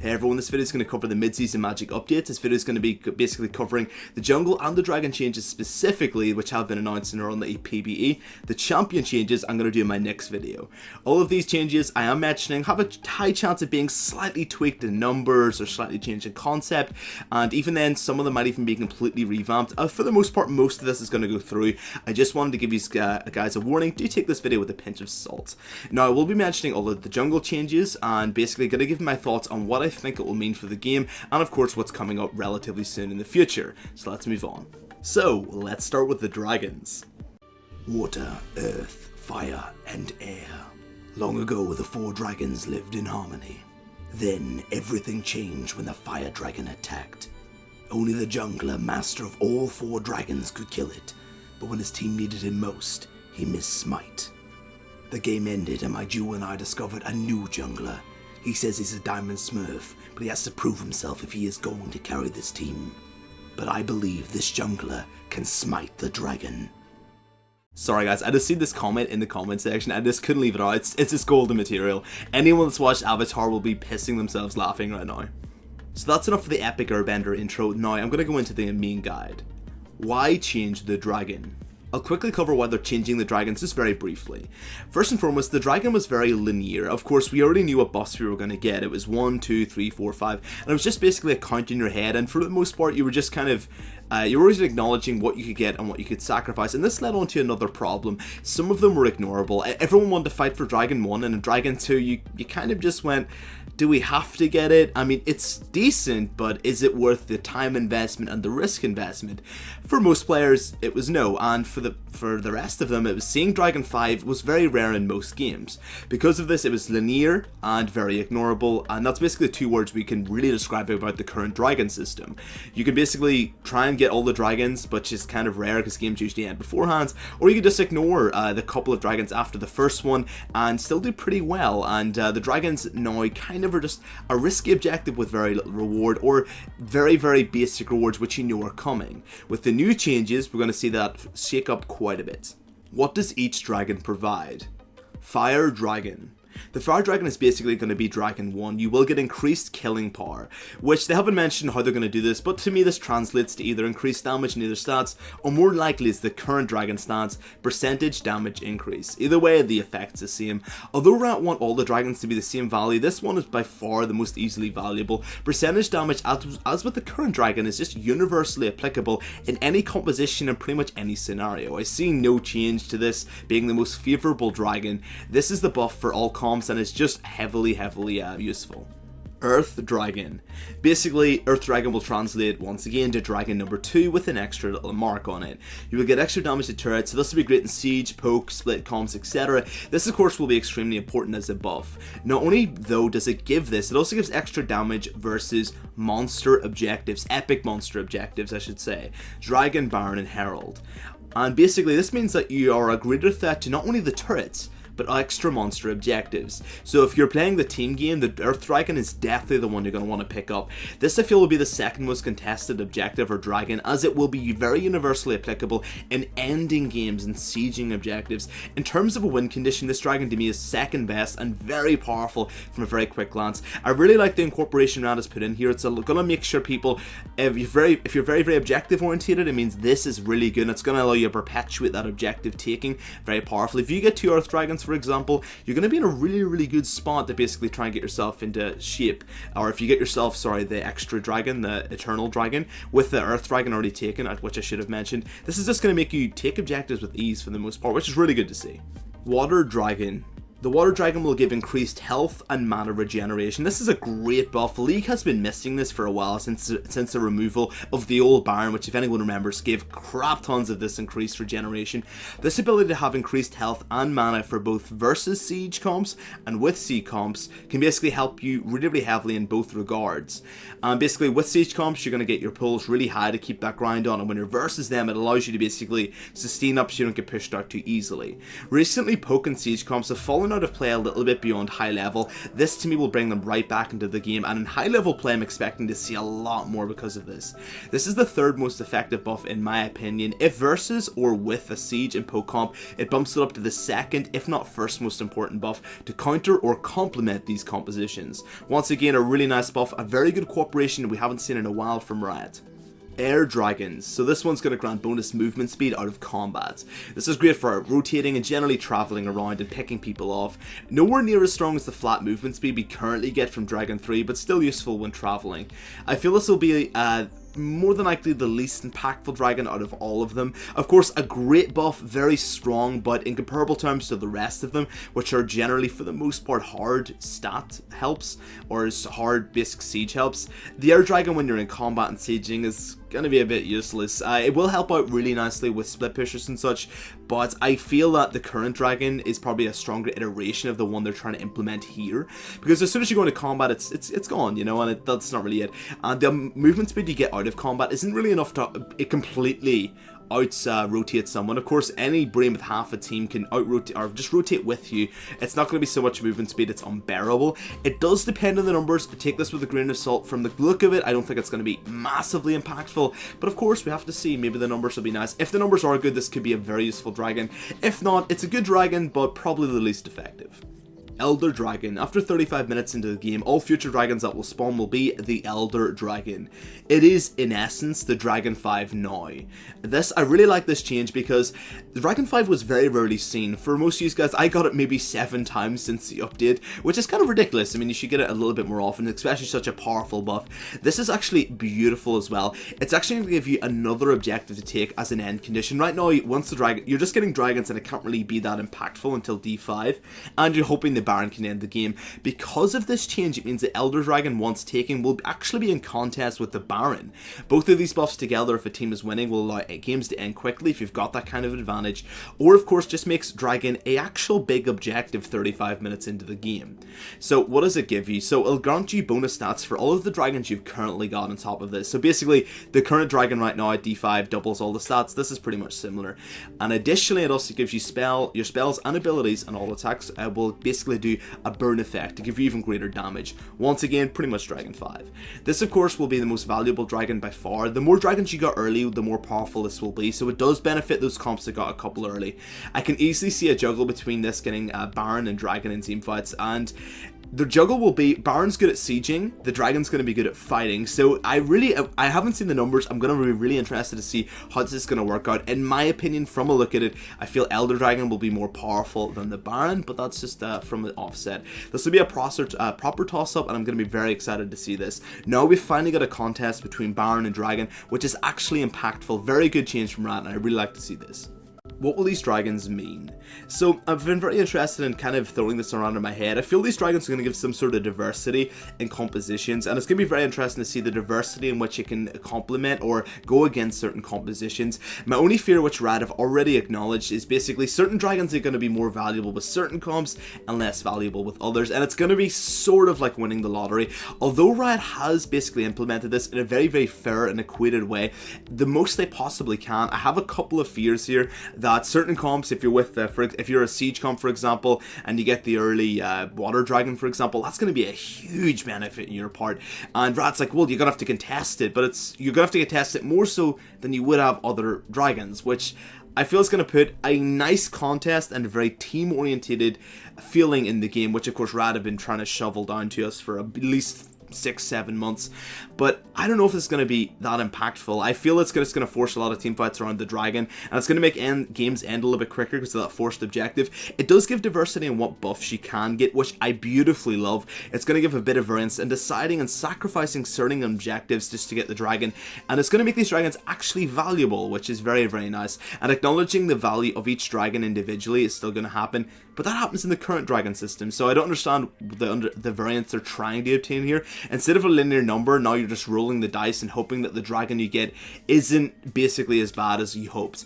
Hey everyone, this video is going to cover the mid-season magic updates. This video is going to be basically covering the jungle and the dragon changes specifically, which have been announced in around the PBE. The champion changes I'm going to do in my next video. All of these changes I am mentioning have a high chance of being slightly tweaked in numbers or slightly changed in concept, and even then some of them might even be completely revamped. For the most part, most of this is going to go through. I just wanted to give you guys a warning. Do take this video with a pinch of salt. Now I will be mentioning all of the jungle changes and basically going to give my thoughts on what I think it will mean for the game, and of course what's coming up relatively soon in the future. So let's move on. So let's start with the dragons. Water, earth, fire and air. Long ago the 4 dragons lived in harmony. Then everything changed when the fire dragon attacked. Only the jungler, master of all 4 dragons, could kill it, but when his team needed him most, he missed smite. The game ended and my duo and I discovered a new jungler. He says he's a diamond smurf, but he has to prove himself if he is going to carry this team. But I believe this jungler can smite the dragon. Sorry guys, I just seen this comment in the comment section, I just couldn't leave it out. It's just golden material. Anyone that's watched Avatar will be pissing themselves laughing right now. So that's enough for the epic Airbender intro. Now I'm going to go into the main guide. Why change the dragon? I'll quickly cover why they're changing the dragons just very briefly. First and foremost, the dragon was very linear. Of course, we already knew what boss we were going to get. It was 1, 2, 3, 4, 5, and it was just basically a count in your head, and for the most part, you were just kind of you were always acknowledging what you could get and what you could sacrifice, and this led on to another problem. Some of them were ignorable. Everyone wanted to fight for Dragon 1, and in Dragon 2, you kind of just went, do we have to get it? I mean, it's decent, but is it worth the time investment and the risk investment? For most players, it was no, and for the rest of them, it was seeing Dragon 5 was very rare in most games. Because of this, it was linear and very ignorable, and that's basically 2 words we can really describe about the current dragon system. You can basically try and get all the dragons, but just kind of rare because games usually end beforehand, or you could just ignore the couple of dragons after the first one and still do pretty well, and the dragons now kind of are just a risky objective with very little reward, or very, very basic rewards which you know are coming. With the new changes, we're going to see that shake up quite a bit. What does each dragon provide? Fire Dragon. The Fire Dragon is basically going to be Dragon 1. You will get increased killing power, which they haven't mentioned how they're going to do this, but to me this translates to either increased damage in either stats, or more likely it's the current Dragon stats, percentage damage increase. Either way, the effect's the same. Although I want all the dragons to be the same value, this one is by far the most easily valuable. Percentage damage, as with the current dragon, is just universally applicable in any composition and pretty much any scenario. I see no change to this being the most favourable dragon. This is the buff for all comps, and it's just heavily useful. Earth Dragon. Basically, Earth Dragon will translate once again to Dragon number 2 with an extra little mark on it. You will get extra damage to turrets, so this will be great in siege, poke, split comps, etc. This of course will be extremely important as a buff. Not only though does it give this, it also gives extra damage versus monster objectives, epic monster objectives I should say, Dragon, Baron and Herald. And basically this means that you are a greater threat to not only the turrets, but extra monster objectives. So if you're playing the team game, the Earth Dragon is definitely the one you're going to want to pick up. This I feel will be the second most contested objective or dragon, as it will be very universally applicable in ending games and sieging objectives. In terms of a win condition, this dragon to me is second best and very powerful from a very quick glance. I really like the incorporation Rand has put in here. It's going to make sure people, if you're very objective oriented, it means this is really good, and it's going to allow you to perpetuate that objective taking very powerfully. If you get 2 Earth Dragons, for example, you're going to be in a really good spot to basically try and get yourself into shape. Or if you get yourself, sorry, the extra dragon, the Eternal Dragon, with the Earth Dragon already taken, which I should have mentioned, this is just going to make you take objectives with ease for the most part, which is really good to see. Water Dragon. The Water Dragon will give increased health and mana regeneration. This is a great buff. The League has been missing this for a while since the removal of the old Baron, which if anyone remembers gave crap tons of this increased regeneration. This ability to have increased health and mana for both versus siege comps and with siege comps can basically help you really heavily in both regards. Basically with siege comps you're going to get your pulls really high to keep that grind on, and when you're versus them it allows you to basically sustain up so you don't get pushed out too easily. Recently poke and siege comps have fallen fallen out of play a little bit beyond high level. This to me will bring them right back into the game, and in high level play I'm expecting to see a lot more because of this. This is the third most effective buff in my opinion. If versus or with a siege in poke comp, it bumps it up to the second, if not first most important buff to counter or complement these compositions. Once again, a really nice buff, a very good cooperation we haven't seen in a while from Riot. Air Dragons. So this one's going to grant bonus movement speed out of combat. This is great for rotating and generally traveling around and picking people off. Nowhere near as strong as the flat movement speed we currently get from Dragon 3, but still useful when traveling. I feel this will be more than likely the least impactful dragon out of all of them. Of course, a great buff, very strong, but in comparable terms to the rest of them, which are generally for the most part hard stat helps, or hard basic siege helps, the air dragon when you're in combat and sieging is gonna be a bit useless. It will help out really nicely with split pushers and such, but I feel that the current dragon is probably a stronger iteration of the one they're trying to implement here, because as soon as you go into combat it's gone, you know, and that's not really it. And the movement speed you get out of combat isn't really enough to completely rotate someone. Of course, any brain with half a team can out-rotate or just rotate with you. It's not going to be so much movement speed, it's unbearable. It does depend on the numbers, but take this with a grain of salt. From the look of it, I don't think it's going to be massively impactful, but of course we have to see. Maybe the numbers will be nice. If the numbers are good, this could be a very useful dragon. If not, it's a good dragon, but probably the least effective. Elder Dragon. After 35 minutes into the game, all future dragons that will spawn will be the Elder Dragon. It is, in essence, the Dragon 5 now. I really like this change because the Dragon 5 was very rarely seen. For most of you guys, I got it maybe 7 times since the update, which is kind of ridiculous. I mean, you should get it a little bit more often, especially such a powerful buff. This is actually beautiful as well. It's actually going to give you another objective to take as an end condition. Right now, once the dragon, you're just getting dragons and it can't really be that impactful until D5, and you're hoping the Baron can end the game. Because of this change, it means the Elder Dragon, once taken, will actually be in contest with the Baron. Both of these buffs together, if a team is winning, will allow games to end quickly if you've got that kind of advantage, or of course just makes Dragon a actual big objective 35 minutes into the game. So what does it give you? So it'll grant you bonus stats for all of the dragons you've currently got on top of this. So basically, the current dragon right now at D5 doubles all the stats. This is pretty much similar. And additionally, it also gives you your spells and abilities, and all attacks will basically do a burn effect to give you even greater damage. Once again, pretty much Dragon 5. This of course will be the most valuable dragon by far. The more dragons you got early, the more powerful this will be, so it does benefit those comps that got a couple early. I can easily see a juggle between this getting Baron and Dragon in team fights, and the juggle will be Baron's good at sieging, the Dragon's going to be good at fighting. So I haven't seen the numbers. I'm going to be really interested to see how this is going to work out. In my opinion, from a look at it, I feel Elder Dragon will be more powerful than the Baron, but that's just from an offset. This will be a proper toss-up, and I'm going to be very excited to see this. Now we've finally got a contest between Baron and Dragon, which is actually impactful. Very good change from Riot, and I really like to see this. What will these dragons mean? So I've been very interested in kind of throwing this around in my head. I feel these dragons are going to give some sort of diversity in compositions, and it's going to be very interesting to see the diversity in which it can complement or go against certain compositions. My only fear, which Riot have already acknowledged, is basically certain dragons are going to be more valuable with certain comps and less valuable with others, and it's going to be sort of like winning the lottery. Although Riot has basically implemented this in a very, very fair and equated way, the most they possibly can, I have a couple of fears here that certain comps, if you're with if you're a siege comp, for example, and you get the early water dragon, for example, that's going to be a huge benefit in your part. And Riot's like, well, you're gonna have to contest it, but you're gonna have to contest it more so than you would have other dragons, which I feel is going to put a nice contest and a very team-oriented feeling in the game, which of course Riot have been trying to shovel down to us for at least 6-7 months, but I don't know if it's going to be that impactful. I feel it's just going to force a lot of team fights around the dragon, and it's going to make games end a little bit quicker because of that forced objective. It does give diversity in what buffs she can get, which I beautifully love. It's going to give a bit of variance in deciding and sacrificing certain objectives just to get the dragon, and it's going to make these dragons actually valuable, which is very, very nice. And acknowledging the value of each dragon individually is still going to happen, but that happens in the current dragon system, so I don't understand the variance they're trying to obtain here. Instead of a linear number, now you're just rolling the dice and hoping that the dragon you get isn't basically as bad as you hoped.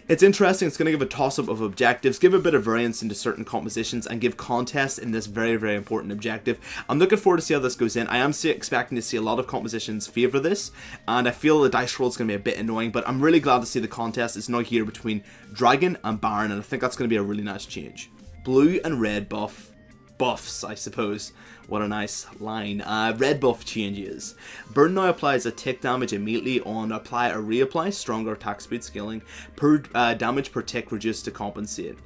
It's interesting. It's going to give a toss-up of objectives, give a bit of variance into certain compositions, and give contests in this very, very important objective. I'm looking forward to see how this goes in. I am expecting to see a lot of compositions favour this, and I feel the dice roll is going to be a bit annoying, but I'm really glad to see the contest is now here between Dragon and Baron, and I think that's going to be a really nice change. blue and red buffs, I suppose. What a nice line. Red buff changes. Burn now applies a tick damage immediately on apply or reapply, stronger attack speed scaling. Damage per tick reduced to compensate.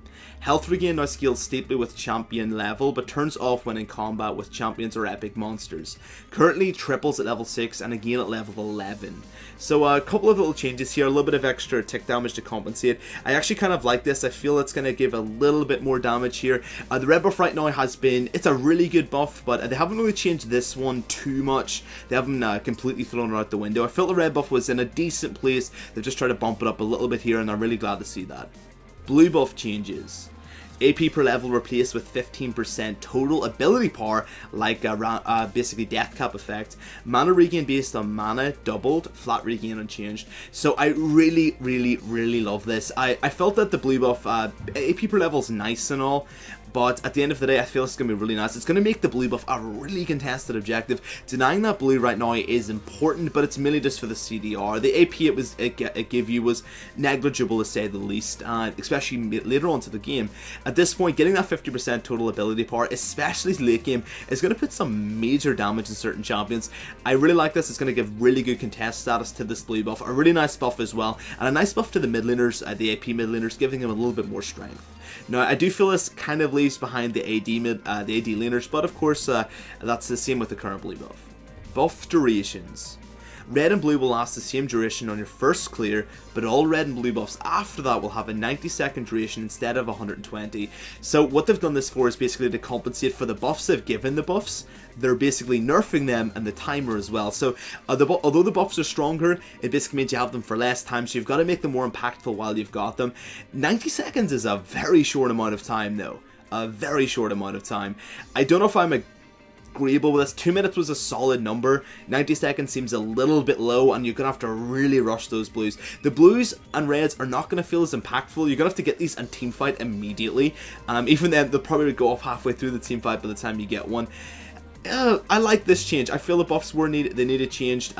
Health regain now scales steeply with champion level, but turns off when in combat with champions or epic monsters. Currently triples at level 6 and again at level 11. So a couple of little changes here, a little bit of extra tick damage to compensate. I actually kind of like this. I feel it's going to give a little bit more damage here. The red buff right now it's a really good buff, but they haven't really changed this one too much. They haven't completely thrown it out the window. I felt the red buff was in a decent place. They've just tried to bump it up a little bit here, and I'm really glad to see that. Blue buff changes. AP per level replaced with 15% total ability power, like basically death cap effect. Mana regain based on mana doubled, flat regain unchanged. So I really love this. I felt that the blue buff, AP per level is nice and all, but at the end of the day, I feel it's going to be really nice. It's going to make the blue buff a really contested objective. Denying that blue right now is important, but it's merely just for the CDR. The AP it gave you was negligible, to say the least, especially later on to the game. At this point, getting that 50% total ability power, especially late game, is going to put some major damage in certain champions. I really like this. It's going to give really good contest status to this blue buff. A really nice buff as well, and a nice buff to the mid laners, the AP mid laners, giving them a little bit more strength. Now, I do feel this kind of leaves behind the AD laners, but of course, that's the same with the current blue buff. Buff durations. Red and blue will last the same duration on your first clear, but all red and blue buffs after that will have a 90-second duration instead of 120. So what they've done this for is basically to compensate for the buffs they've given the buffs. They're basically nerfing them and the timer as well. So although the buffs are stronger, it basically means you have them for less time, so you've got to make them more impactful while you've got them. 90 seconds is a very short amount of time though. A very short amount of time. I don't know if I'm agreeable with this. 2 minutes was a solid number. 90 seconds seems a little bit low, and you're gonna have to really rush those blues. The blues and reds are not gonna feel as impactful. You're gonna have to get these and team fight immediately. Even then, they'll probably go off halfway through the team fight by the time you get one. I like this change. I feel the buffs were needed. They needed changed.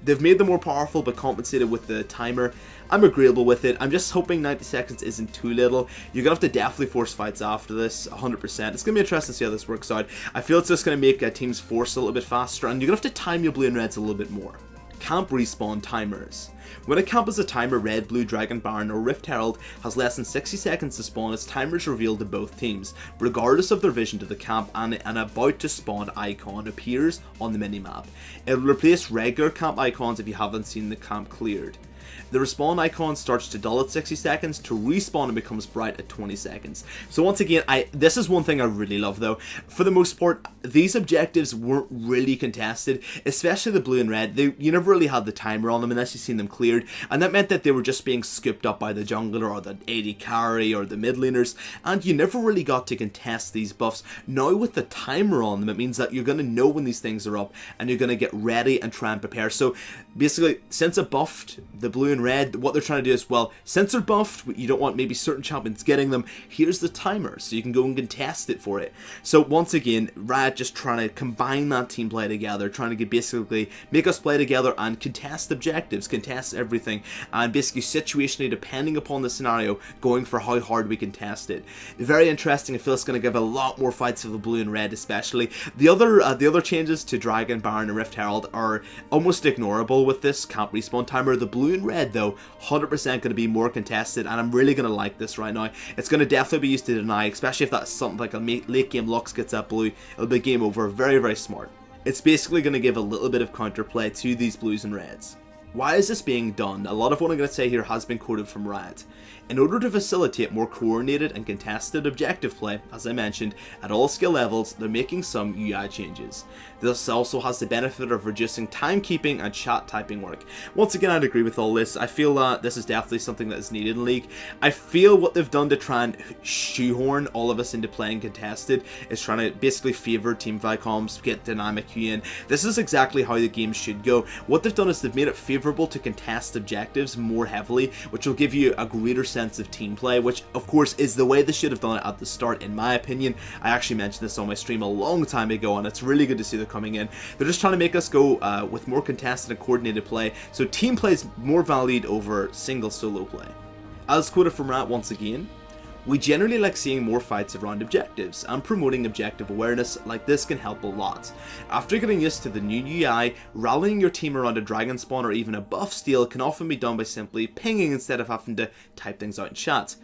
They've made them more powerful, but compensated with the timer. I'm agreeable with it. I'm just hoping 90 seconds isn't too little. You're going to have to definitely force fights after this, 100%. It's going to be interesting to see how this works out. I feel it's just going to make teams force a little bit faster, and you're going to have to time your blue and reds a little bit more. Camp respawn timers. When a camp has a timer, Red, Blue, Dragon, Baron, or Rift Herald has less than 60 seconds to spawn, its timer is revealed to both teams, regardless of their vision to the camp, and an about to spawn icon appears on the minimap. It will replace regular camp icons if you haven't seen the camp cleared. The respawn icon starts to dull at 60 seconds, to respawn and becomes bright at 20 seconds. So once again, this is one thing I really love though. For the most part, these objectives weren't really contested, especially the blue and red. You never really had the timer on them unless you've seen them cleared, and that meant that they were just being scooped up by the jungler or the AD carry or the mid laners, and you never really got to contest these buffs. Now with the timer on them, it means that you're going to know when these things are up, and you're going to get ready and try and prepare. So basically, since it buffed the blue and red, what they're trying to do is, well, since they're buffed, you don't want maybe certain champions getting them, here's the timer, so you can go and contest it for it. So once again, Riot just trying to combine that team play together, trying to basically make us play together and contest objectives, contest everything, and basically situationally, depending upon the scenario, going for how hard we can test it. Very interesting. I feel it's going to give a lot more fights for the blue and red, especially. The other changes to Dragon, Baron, and Rift Herald are almost ignorable with this camp respawn timer. The blue and red, though, 100% going to be more contested, and I'm really going to like this right now. It's going to definitely be used to deny, especially if that's something like a late game Lux gets that blue. It'll be game over. Very, very smart. It's basically going to give a little bit of counterplay to these blues and reds. Why is this being done? A lot of what I'm going to say here has been quoted from Riot. In order to facilitate more coordinated and contested objective play, as I mentioned, at all skill levels, they're making some UI changes. This also has the benefit of reducing timekeeping and chat typing work. Once again, I'd agree with all this. I feel that this is definitely something that is needed in League. I feel what they've done to try and shoehorn all of us into playing contested is trying to basically favour teamfight comms, get dynamic QN. This is exactly how the game should go. What they've done is they've made it favourable to contest objectives more heavily, which will give you a greater sense of team play, which of course is the way they should have done it at the start, in my opinion. I actually mentioned this on my stream a long time ago, and it's really good to see they're coming in. They're just trying to make us go with more contested and coordinated play, so team play is more valued over single solo play. As quoted from Riot once again, We generally like seeing more fights around objectives, and promoting objective awareness like this can help a lot. After getting used to the new UI, rallying your team around a dragon spawn or even a buff steal can often be done by simply pinging instead of having to type things out in chat.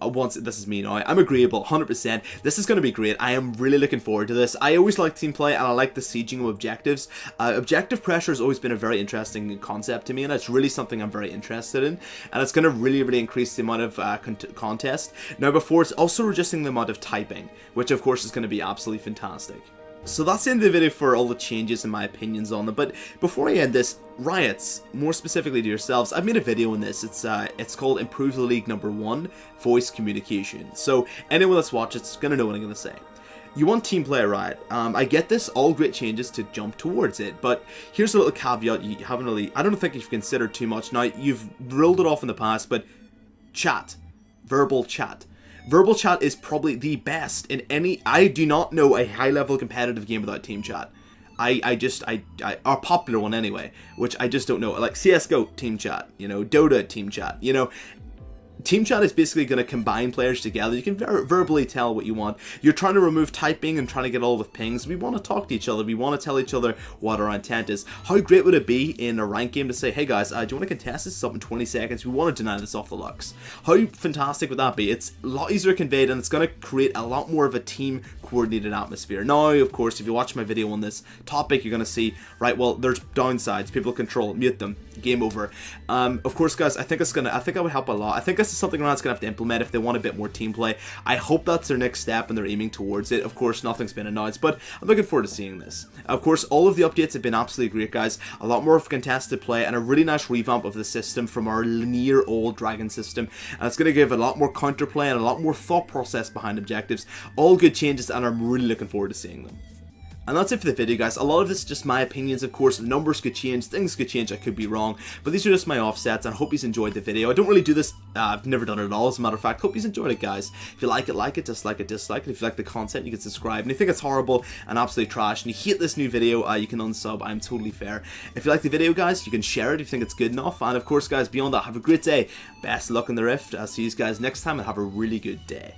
This is me now, I'm agreeable, 100%. This is going to be great. I am really looking forward to this. I always like team play, and I like the sieging of objectives. Objective pressure has always been a very interesting concept to me, and it's really something I'm very interested in. And it's going to really increase the amount of contest. Now, before, it's also reducing the amount of typing, which of course is going to be absolutely fantastic. So that's the end of the video for all the changes and my opinions on them. But before I end this, Riots, more specifically to yourselves, I've made a video on this. It's called Improve the League #1 Voice Communication. So anyone that's watched it's gonna know what I'm gonna say. You want team play, Riot. I get this, all great changes to jump towards it, but here's a little caveat you haven't really, I don't think you've considered too much. Now, you've ruled it off in the past, but chat, verbal chat. Verbal chat is probably the best in any. I do not know a high-level competitive game without team chat. A popular one anyway, which I just don't know. Like CS:GO, team chat. You know, Dota, team chat. You know, team chat is basically going to combine players together. You can verbally tell what you want. You're trying to remove typing and trying to get all with pings. We want to talk to each other. We want to tell each other what our intent is. How great would it be in a ranked game to say, hey guys, do you want to contest this up in 20 seconds? We want to deny this off the Lux. How fantastic would that be? It's a lot easier conveyed, and it's going to create a lot more of a team coordinated atmosphere. Now, of course, if you watch my video on this topic, you're going to see, right, well, there's downsides. People control, mute them, game over. Of course, guys, I think I would help a lot. I think this is something Riot's going to have to implement if they want a bit more team play. I hope that's their next step and they're aiming towards it. Of course, nothing's been announced, but I'm looking forward to seeing this. Of course, all of the updates have been absolutely great, guys. A lot more of contested play and a really nice revamp of the system from our linear old dragon system. And it's going to give a lot more counterplay and a lot more thought process behind objectives. All good changes, and I'm really looking forward to seeing them. And that's it for the video, guys. A lot of this is just my opinions, of course. Numbers could change, things could change, I could be wrong. But these are just my offsets, and I hope you enjoyed the video. I don't really do this, I've never done it at all, as a matter of fact. Hope you enjoyed it, guys. If you like it, dislike it, dislike it. If you like the content, you can subscribe. And if you think it's horrible and absolutely trash, and you hate this new video, you can unsub. I'm totally fair. If you like the video, guys, you can share it if you think it's good enough. And of course, guys, beyond that, have a great day. Best of luck in the Rift. I'll see you guys next time, and have a really good day.